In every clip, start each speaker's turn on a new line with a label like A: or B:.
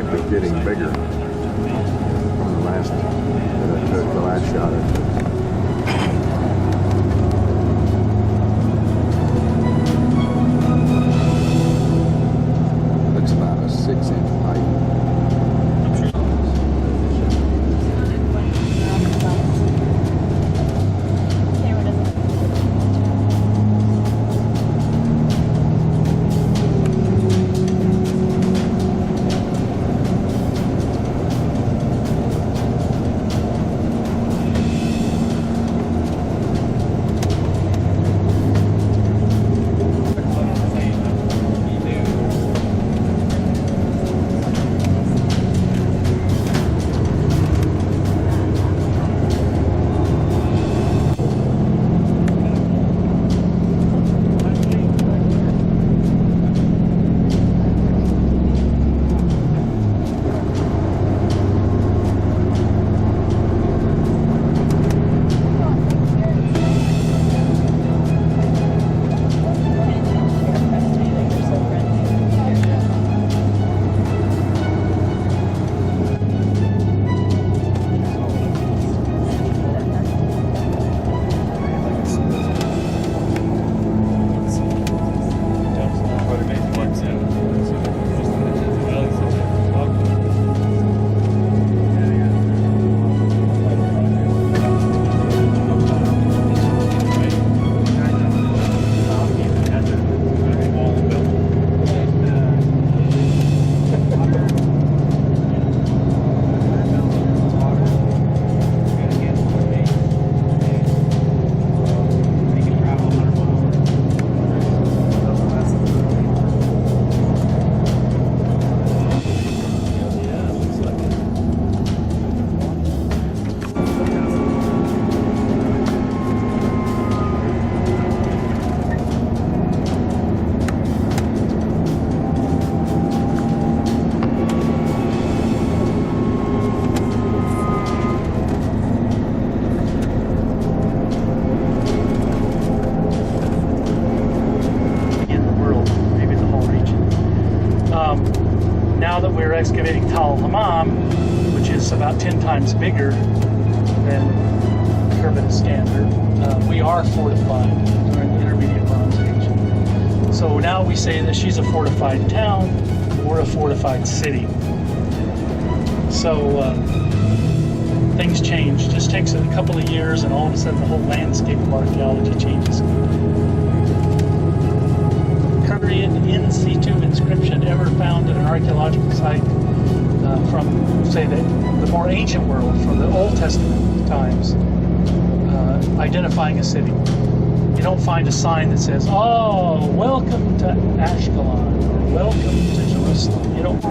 A: like it's getting bigger from the last shot I took. Looks about a 6-inch pipe.
B: Excavating Tal Hammam, which is about 10 times bigger than Kerbet Standard. We are fortified. We're in the Intermediate Bronze Age. So now we say that she's a fortified town, we're a fortified city. So things change. Just takes a couple of years and all of a sudden the whole landscape of archaeology changes. Period in situ inscription ever found at an archaeological site from, say, the more ancient world, from the Old Testament times, identifying a city. You don't find a sign that says, "Oh, welcome to Ashkelon," or "Welcome to Jerusalem." You don't.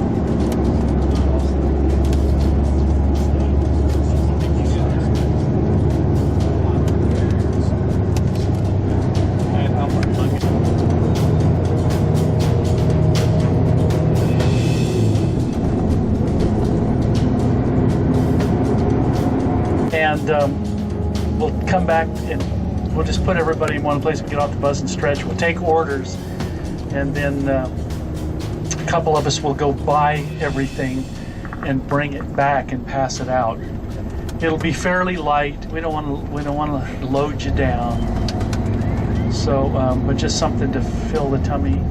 B: And we'll come back and we'll just put everybody in one place. We get off the bus and stretch. We'll take orders, and then a couple of us will go buy everything and bring it back and pass it out. It'll be fairly light. We don't want to load you down. So, but just something to fill the tummy,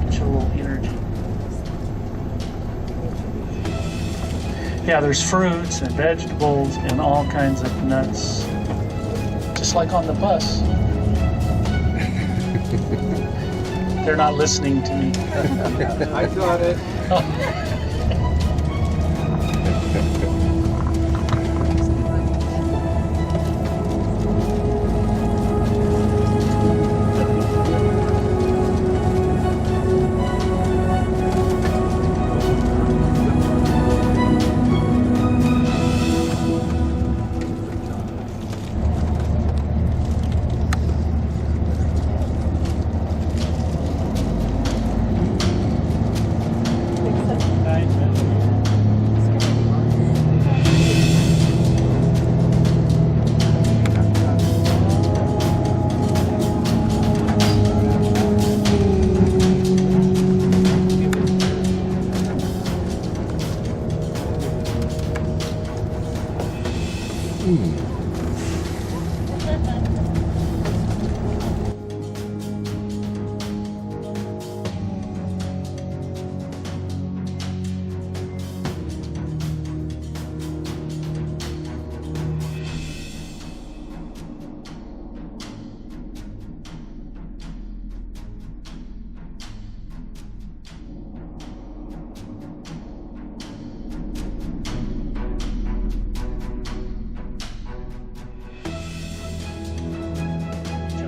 B: get you a little energy. Yeah, there's fruits and vegetables and all kinds of nuts, just like on the bus. They're not listening to me.
A: I got it.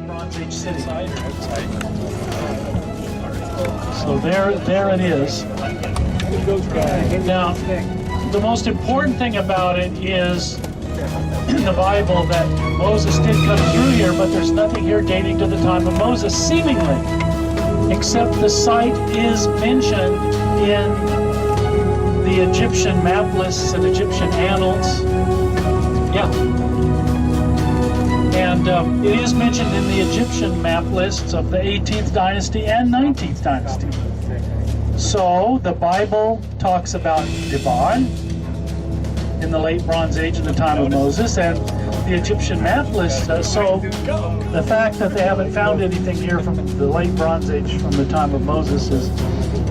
B: Bronze Age city. So there it is. Now, the most important thing about it is in the Bible that Moses did come through here, but there's nothing here dating to the time of Moses, seemingly, except the site is mentioned in the Egyptian map lists and Egyptian annals. Yeah. And it is mentioned in the Egyptian map lists of the 18th dynasty and 19th dynasty. So the Bible talks about Dibon in the late Bronze Age in the time of Moses, and the Egyptian map list does. So the fact that they haven't found anything here from the late Bronze Age from the time of Moses is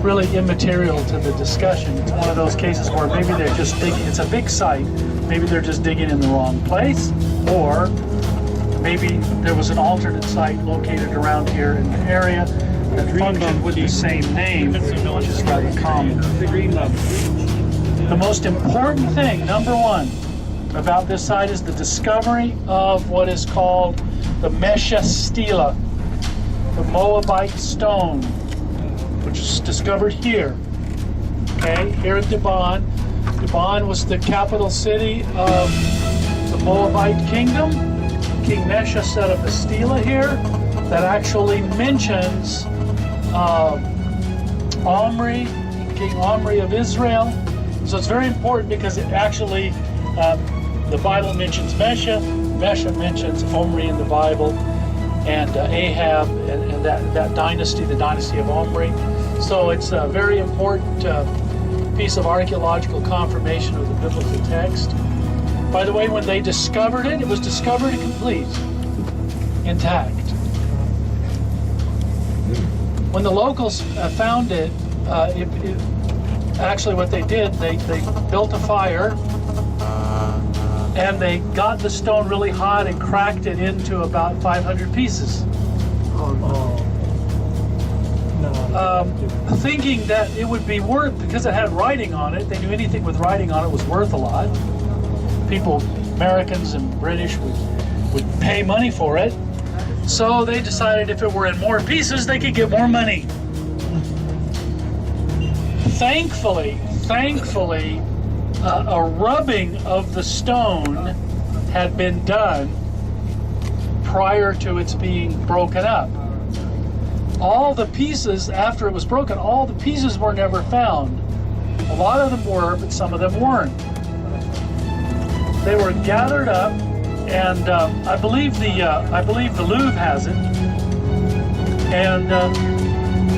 B: really immaterial to the discussion. It's one of those cases where maybe they're just digging, it's a big site, maybe they're just digging in the wrong place, or maybe there was an alternate site located around here in the area that functioned with the same name, which is rather common. The most important thing, number one, about this site is the discovery of what is called the Mesha Stela, the Moabite stone, which is discovered here. Okay, here at Dibon. Dibon was the capital city of the Moabite kingdom. King Mesha set up a stela here that actually mentions Omri, King Omri of Israel. So it's very important because it actually, the Bible mentions Mesha, Mesha mentions Omri in the Bible, and Ahab and that dynasty, the dynasty of Omri. So it's a very important piece of archaeological confirmation of the biblical text. By the way, when they discovered it, it was discovered complete, intact. When the locals found it, actually what they did, they built a fire and they got the stone really hot and cracked it into about 500 pieces. Thinking that it would be worth, because it had writing on it, they knew anything with writing on it was worth a lot. People, Americans and British would pay money for it. So they decided if it were in more pieces, they could get more money. Thankfully, a rubbing of the stone had been done prior to its being broken up. All the pieces, after it was broken, all the pieces were never found. A lot of them were, but some of them weren't. They were gathered up, and I believe the Louvre has it. And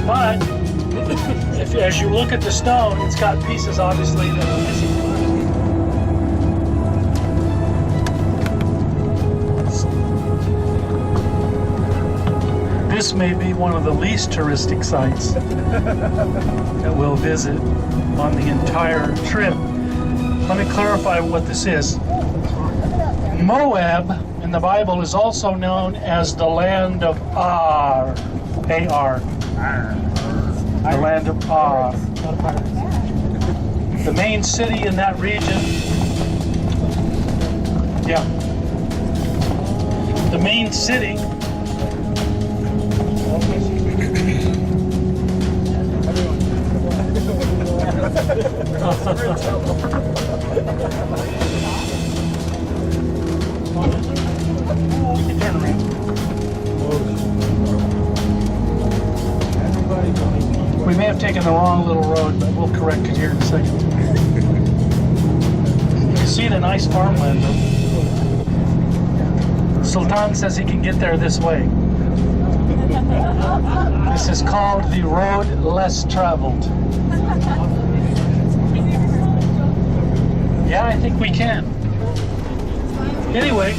B: but as you look at the stone, it's got pieces obviously that are missing. This may be one of the least touristic sites that we'll visit on the entire trip. Let me clarify what this is. Moab in the Bible is also known as the land of Ar, A-R, the land of Ar. The main city in that region, the main city we may have taken the wrong little road, but we'll correct it here in a second. You can see the nice farmland though. Sultan says he can get there this way. This is called the road less traveled. Yeah, I think we can. Anyway,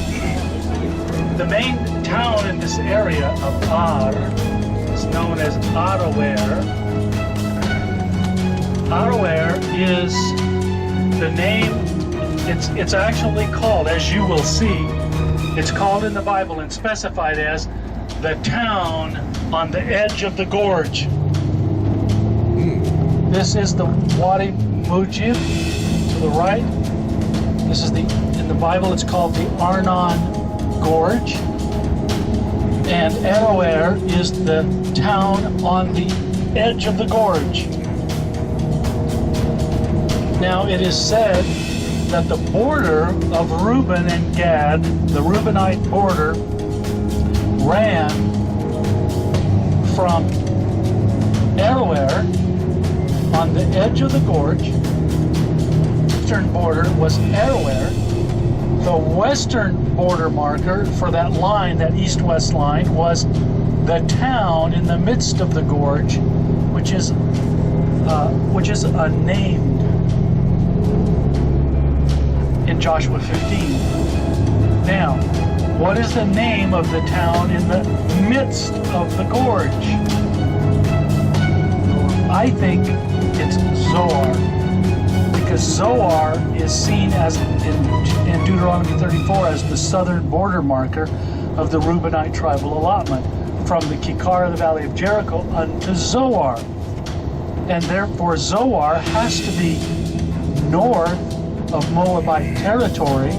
B: the main town in this area of Ar is known as Aroer. Aroer is the name, it's actually called, as you will see, it's called in the Bible and specified as the town on the edge of the gorge. This is the Wadi Mujib to the right. This is in the Bible it's called the Arnon Gorge. And Aroer is the town on the edge of the gorge. Now it is said that the border of Reuben and Gad, the Reubenite border, ran from Aroer on the edge of the gorge. The eastern border was Aroer. The western border marker for that line, that east-west line, was the town in the midst of the gorge, which is unnamed in Joshua 15. Now, what is the name of the town in the midst of the gorge? I think it's Zoar, because Zoar is seen as in Deuteronomy 34 as the southern border marker of the Reubenite tribal allotment from the Kikar of the Valley of Jericho unto Zoar. And therefore Zoar has to be north of Moabite territory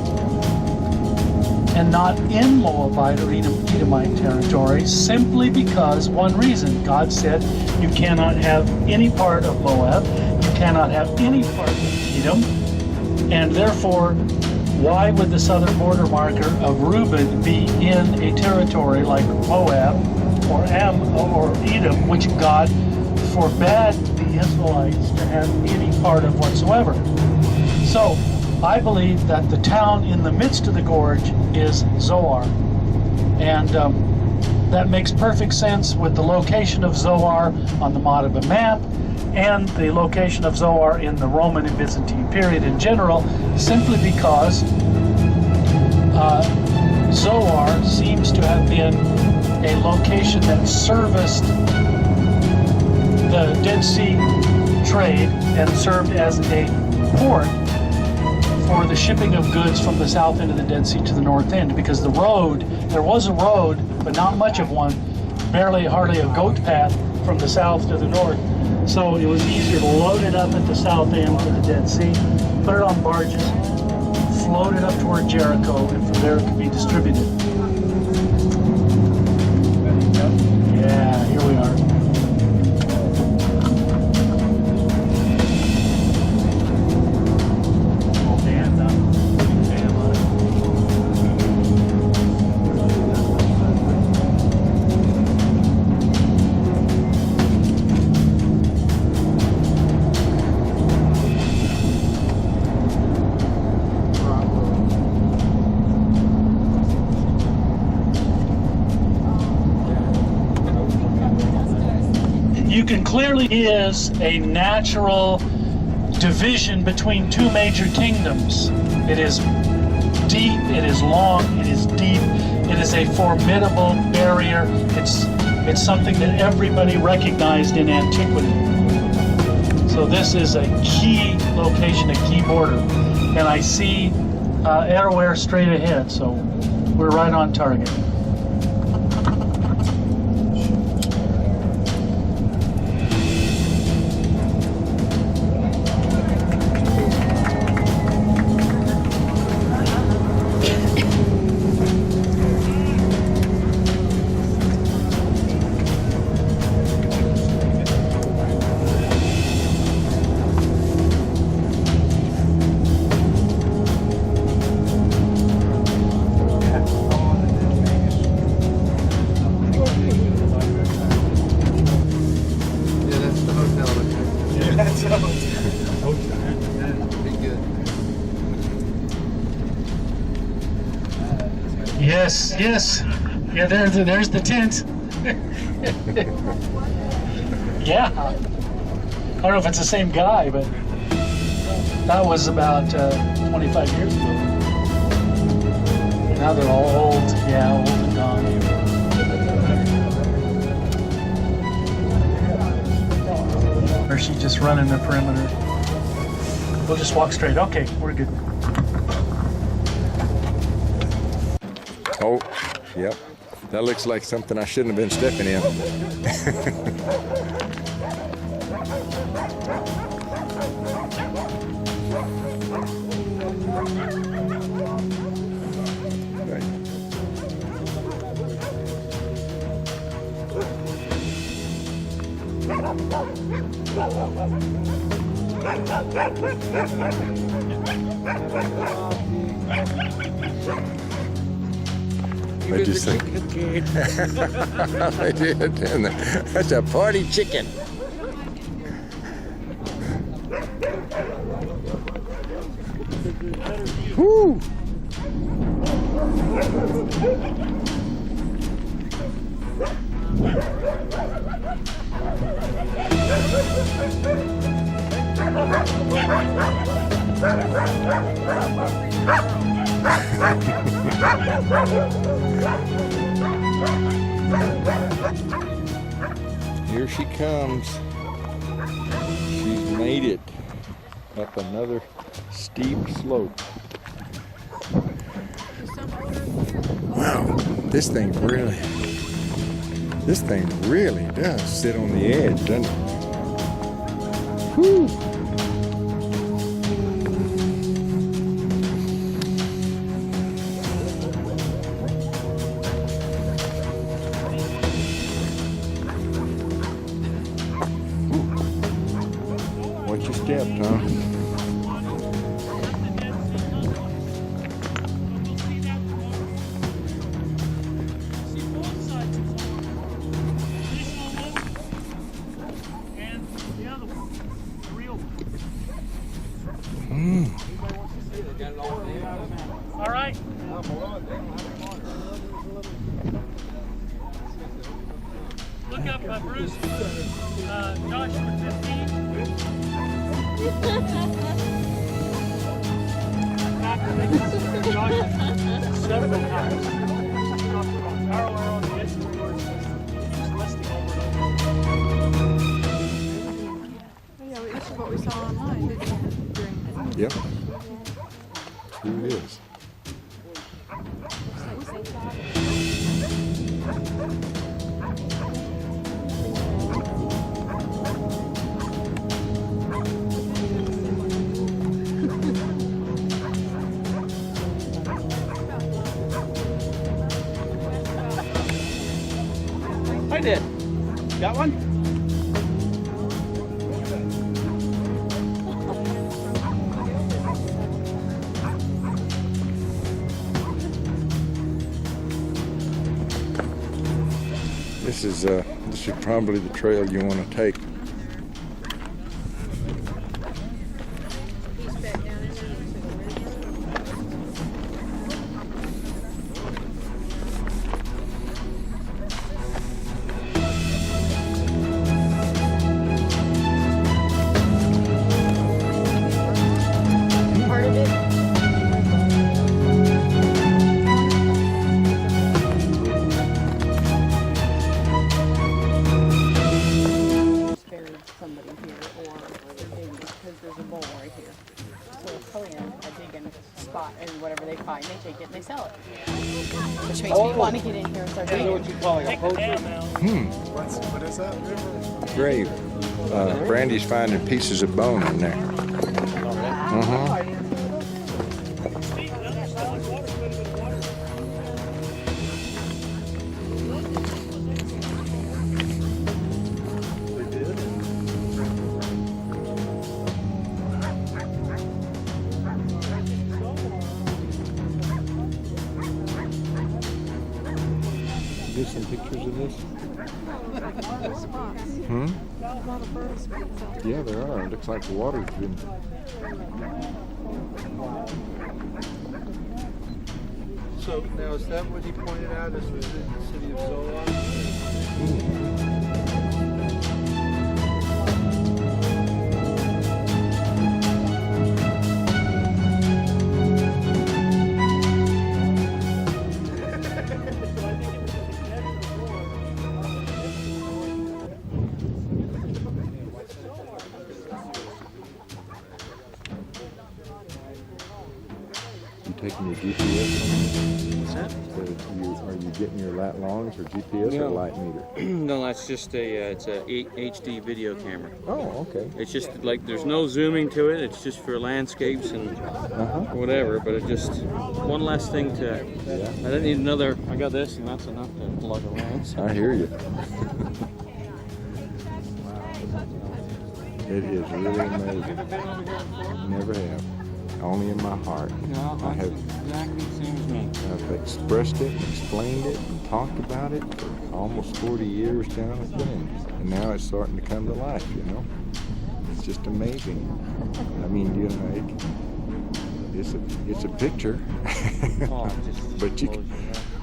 B: and not in Moabite or Edomite territory, simply because one reason. God said you cannot have any part of Moab, you cannot have any part of Edom, and therefore why would the southern border marker of Reuben be in a territory like Moab or Edom, which God forbade the Israelites to have any part of whatsoever? So I believe that the town in the midst of the gorge is Zoar, and that makes perfect sense with the location of Zoar on the Madaba map and the location of Zoar in the Roman and Byzantine period in general, simply because Zoar seems to have been a location that serviced the Dead Sea trade and served as a port for the shipping of goods from the south end of the Dead Sea to the north end, because the road, there was a road, but not much of one, hardly a goat path from the south to the north. So it was easier to load it up at the south end to the Dead Sea, put it on barges, float it up toward Jericho, and from there it could be distributed. Yeah, here we are. Clearly is a natural division between two major kingdoms. It is deep, it is long, it is deep, it is a formidable barrier. It's something that everybody recognized in antiquity. So this is a key location, a key border. And I see Aroer straight ahead, so we're right on target. Yes. Yeah, there's the tent. Yeah. I don't know if it's the same guy, but that was about 25 years ago. Now they're all old. Yeah, old and gone. Or is she just running the perimeter? We'll just walk straight. Okay, we're good.
A: Oh, yep. That looks like something I shouldn't have been stepping in. Right. What'd you say? I did. That's a party chicken. Woo! Here she comes. She's made it up another steep slope. Wow, this thing really does sit on the edge, doesn't it? Whew. Watch your step, Tom.
B: All right. Look up, Bruce. Joshua 15. Joshua several times. Aroer on the edge of the Lord. Just listening over and over.
C: Yeah, this is what we saw online, didn't we?
A: Yep. Here it is.
D: I did. Got one?
A: This is probably the trail you want to take.
C: Part of it. Buried somebody here, or they're digging because there's a bowl right here. So they'll come in, a digging spot, and whatever they find, they take it and they sell it. Which makes me want to get in here and start
D: You know
C: digging.
D: what you call like a poacher?
E: What is that?
A: Grave. Brandy's finding pieces of bone in there. Uh-huh. Get some pictures of this? Hmm? Yeah, there are. It looks like the water's been...
E: So now is that what he pointed out as was in the city of Zola?
A: taking your GPS
D: What's that?
A: on it? So are you getting your lat longs or GPS or
D: No.
A: light meter?
D: No, that's just it's a HD video camera.
A: Oh, okay.
D: It's just like there's no zooming to it. It's just for landscapes and whatever. But it just one less thing to.
A: Yeah.
D: I don't need another. I got this, and that's enough to lug around.
A: I hear you. It is really amazing. Never have. Only in my heart.
D: No,
A: I have
D: exactly the same as me.
A: I've expressed it, explained it, and talked about it for almost 40 years down at Bend. And now it's starting to come to life, you know? It's just amazing. I mean, you know, it's a picture.
D: Oh, just
A: But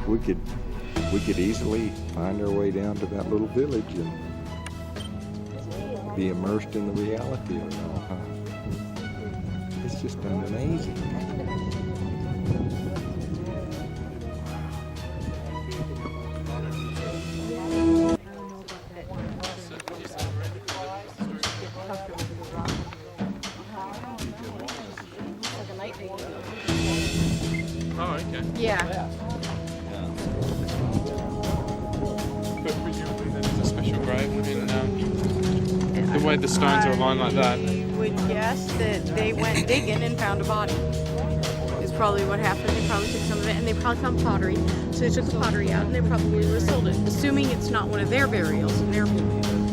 A: we could easily find our way down to that little village and be immersed in the reality of it all, huh? It's just amazing.
D: Oh, okay.
C: Yeah.
F: But presumably then it's a special grave in the way the stones are aligned like that.
C: I would guess that they went digging and found a body. Is probably what happened. They probably took some of it and they probably found pottery. So they took the pottery out and they probably resold it, assuming it's not one of their burials and their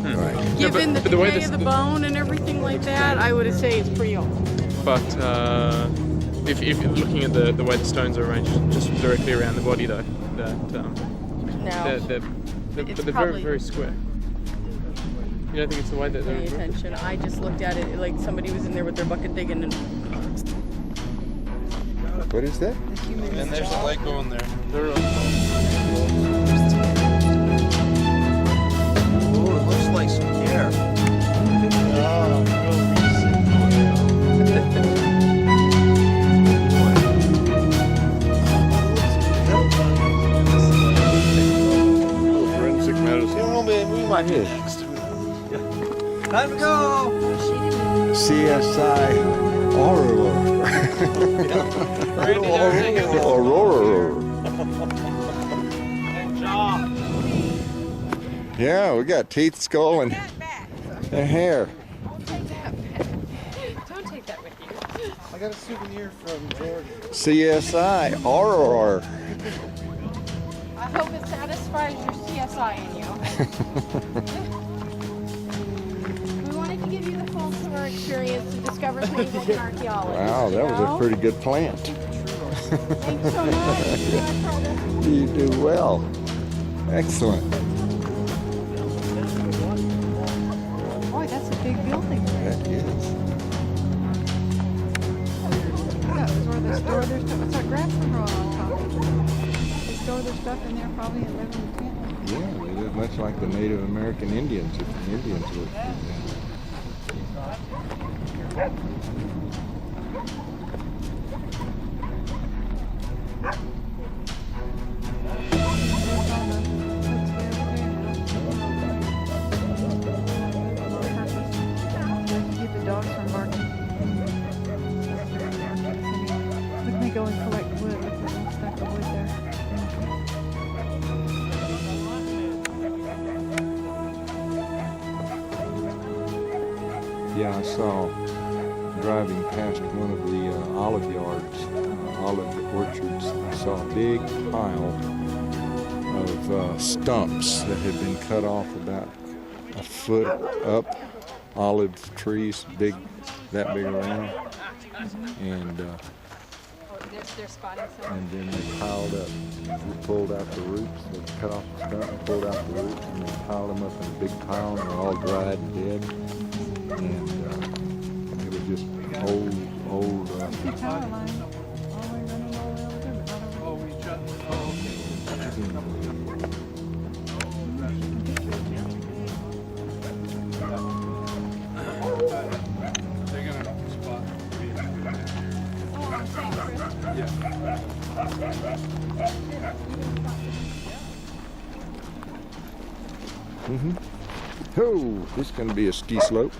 A: Right.
C: given
F: but
C: the
F: the way
C: decay
F: this-
C: of the bone and everything like that, I would say it's pretty old.
F: But if you're looking at the way the stones are arranged just directly around the body though, that
C: No.
F: they're
C: It's
F: very,
C: probably-
F: very square. You don't think it's the way that
C: Pay
F: they're
C: attention. I just looked at it like somebody was in there with their bucket digging and
A: What is that?
C: the human.
E: And there's a lake going there.
G: Oh, it looks like some hair.
A: Forensic medicine.
G: Oh man, we might be next. Time to go.
A: CSI Aroer. Aurora. Yeah, we got teeth, skull, and hair.
C: Don't take that with you.
G: I got a souvenir from Georgia.
A: CSI Aroer.
C: I hope it satisfies your CSI in you. We wanted to give you the full tour experience to discover things in archaeology.
A: Wow, that was a pretty good plant.
C: Thanks so much.
A: You do well. Excellent.
C: Boy, that's a big building.
A: That is.
H: That was where they store their stuff. It's our grandpa wrote on top. They store their stuff in there probably and live in the tent.
A: Yeah, it is much like the Native American Indians. If the Indians would.
H: Keep the dogs from barking. Look, they go and collect wood. Look, there's a stack of wood there.
A: Yeah, I saw driving past one of the olive yards, olive orchards. I saw a big pile of stumps that had been cut off about a foot up. Olive trees, that big around, and
C: They're spotting some.
A: and then they piled up. We pulled out the roots. They cut off the stump and pulled out the roots, and they piled them up in a big pile, and they're all dried and dead. And it was just old.
H: The power line. All the way running all the way over there, but not over
E: Oh, we shut. Oh, okay. They're gonna spot.
A: Oh, this is going to be a ski slope.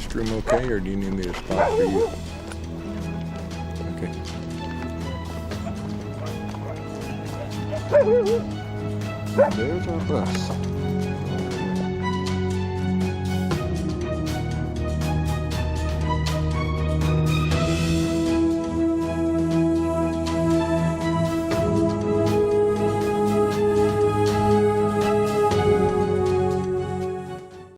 A: restroom okay, or do you need me to spot for you? Okay. There's our bus.